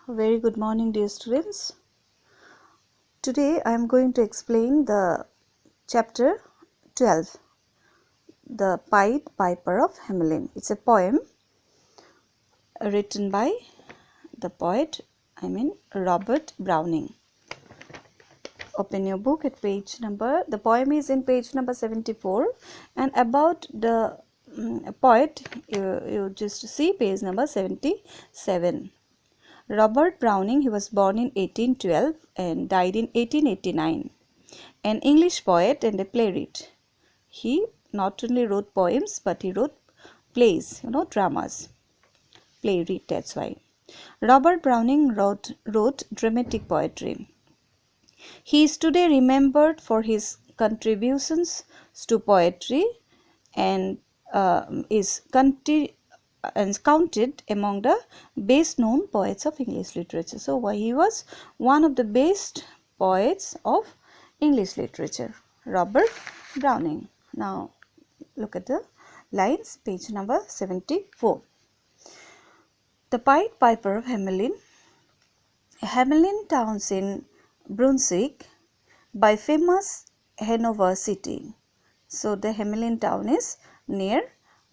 Very good morning, dear students. Today I am going to explain the chapter 12, The Pied Piper of Hamelin. It's a poem written by the poet, Robert Browning. Open your book at the poem is in page number 74, and about the poet, you just see page number 77. Robert Browning, he was born in 1812 and died in 1889. An English poet and a playwright. He not only wrote poems but he wrote plays, dramas. Playwright, that's why. Robert Browning wrote dramatic poetry. He is today remembered for his contributions to poetry and is counted among the best known poets of English literature. So he was one of the best poets of English literature, Robert Browning. Now look at the lines, page number 74. The Pied Piper of Hamelin. Hamelin towns in Brunswick by famous Hanover city. So the Hamelin town is near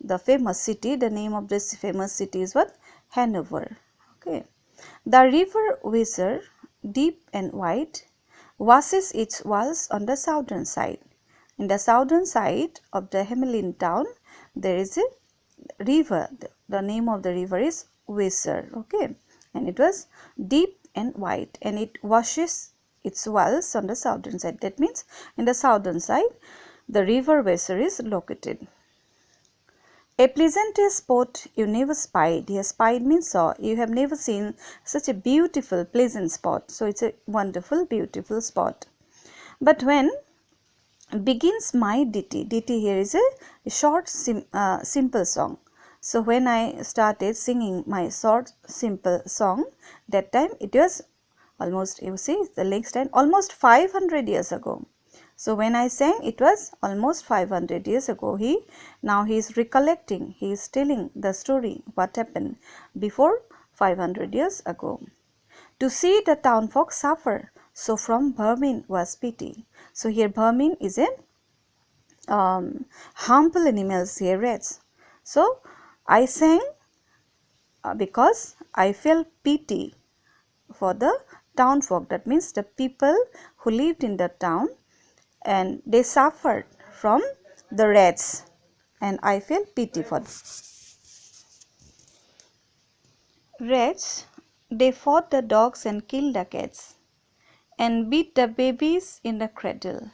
the famous city. The name of this famous city is what? Hanover. Okay. The river Weser, deep and wide, washes its walls on the southern side. In the southern side of the Hamelin town, there is a river. The name of the river is Weser. Okay. And it was deep and wide, and it washes its walls on the southern side. That means in the southern side, the river Weser is located. A pleasanter spot you never spied. Here, spied means saw. You have never seen such a beautiful, pleasant spot. So it's a wonderful, beautiful spot. But when begins my ditty. Ditty here is a short, simple song. So when I started singing my short, simple song, that time it was almost, you see, the next time, almost 500 years ago. So when I sang, it was almost 500 years ago. Now he is recollecting, he is telling the story, what happened before 500 years ago. To see the town folk suffer, so from vermin was pity. So here vermin is a harmful animals, here rats. So I sang because I felt pity for the town folk. That means the people who lived in the town, and they suffered from the rats, and I felt pity for them. Rats, they fought the dogs and killed the cats, and beat the babies in the cradle,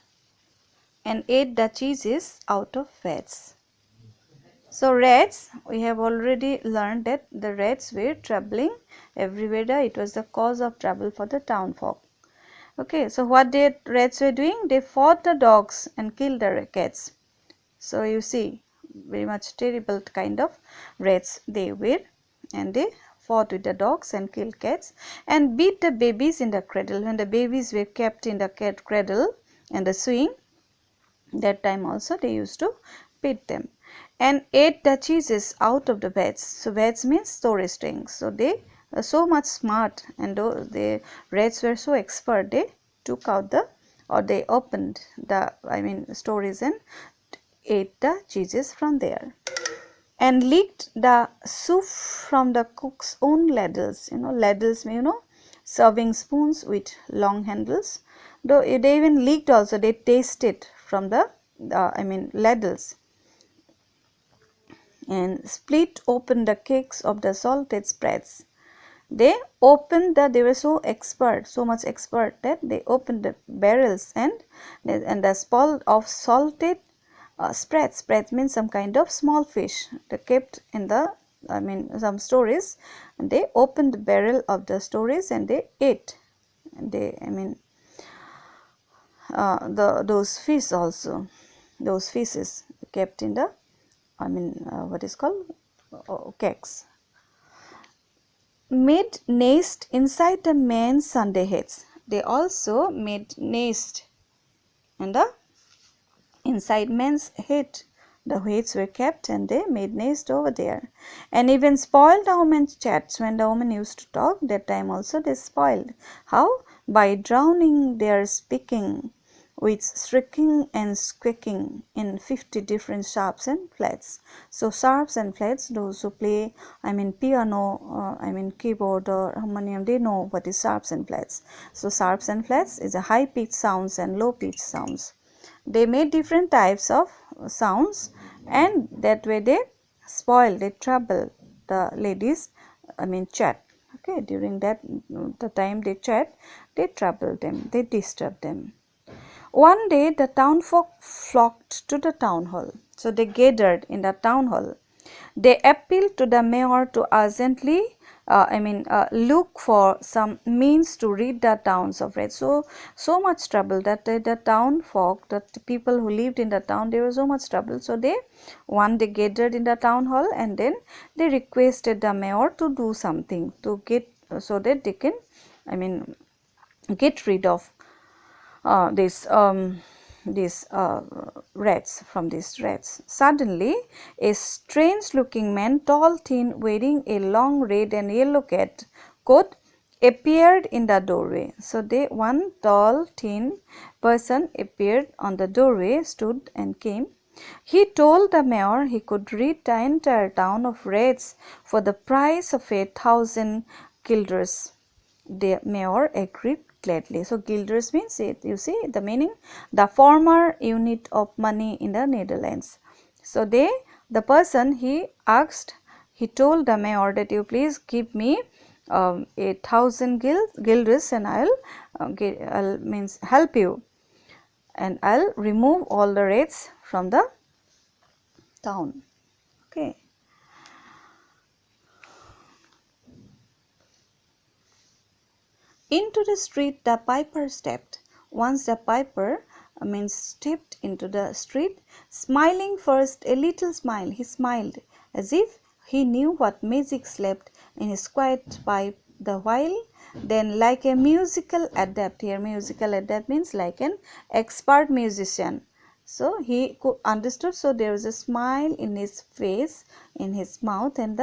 and ate the cheeses out of vats. So rats, we have already learned that the rats were troubling everywhere. It was the cause of trouble for the town folk. Okay, so what the rats were doing? They fought the dogs and killed the cats. So you see, very much terrible kind of rats they were, and they fought with the dogs and killed cats, and beat the babies in the cradle. When the babies were kept in the cradle and the swing, that time also they used to beat them, and ate the cheeses out of the vats. So vats means storage tanks. So they are so much smart, and the rats were so expert, they took out they opened the storage and ate the cheeses from there, and licked the soup from the cook's own ladles. Ladles, serving spoons with long handles. Though they even licked also, they tasted from the ladles, and split open the cakes of the salted spreads. They were so expert, so much expert, that they opened the barrels and the spall of salted spreads. Spreads means some kind of small fish. They kept in the some stories, and they opened the barrel of the stories and they ate. Those fish also, those fishes kept in the what is called cakes. Made nest inside the men's Sunday hats. They also made nest in the inside men's hat. The wheats were kept and they made nest over there. And even spoiled the women's chats. When the women used to talk, that time also they spoiled. How? By drowning their speaking with shrieking and squeaking in 50 different sharps and flats. So sharps and flats, those who play, piano, keyboard or harmonium, they know what is sharps and flats. So sharps and flats is a high pitch sounds and low pitch sounds. They made different types of sounds, and that way they trouble the ladies, chat. Okay, during that the time they chat, they trouble them, they disturb them. One day the town folk flocked to the town hall. So they gathered in the town hall. They appealed to the mayor to urgently look for some means to rid the towns of rats. So much trouble that the town folk, that the people who lived in the town, they were so much trouble. So they gathered in the town hall, and then they requested the mayor to do something to get, so that they can get rid of these rats, from these rats. Suddenly a strange looking man, tall, thin, wearing a long red and yellow coat, appeared in the doorway. So one tall, thin person appeared on the doorway, stood and came. He told the mayor he could rid the entire town of rats for the price of 1,000 guilders. The mayor agreed gladly. So guilders means, it, you see the meaning, the former unit of money in the Netherlands. So the person, he told the mayor that you please give me 1,000 guilders, and I'll help you, and I'll remove all the rats from the town. Okay. Into the street the piper stepped. Once the piper stepped into the street, smiling first a little smile. He smiled as if he knew what magic slept in his quiet pipe the while. Then, like a musical adept, here musical adept means like an expert musician. So he understood. So there was a smile in his face, in his mouth, and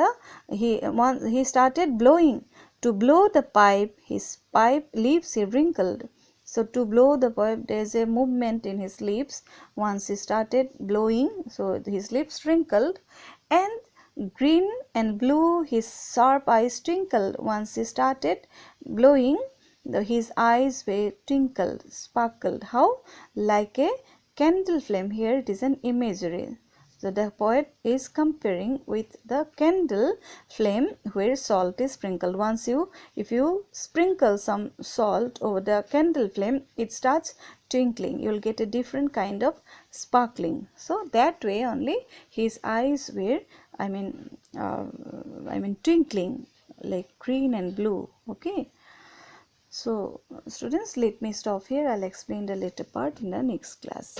he started blowing. To blow the pipe, his pipe lips he wrinkled. So to blow the pipe, there is a movement in his lips. Once he started blowing, so his lips wrinkled, and green and blue, his sharp eyes twinkled. Once he started blowing, his eyes were twinkled, sparkled. How? Like a candle flame. Here it is an imagery. So the poet is comparing with the candle flame where salt is sprinkled. If you sprinkle some salt over the candle flame, it starts twinkling. You will get a different kind of sparkling. So that way only his eyes were, twinkling like green and blue. Okay. So students, let me stop here. I'll explain the later part in the next class.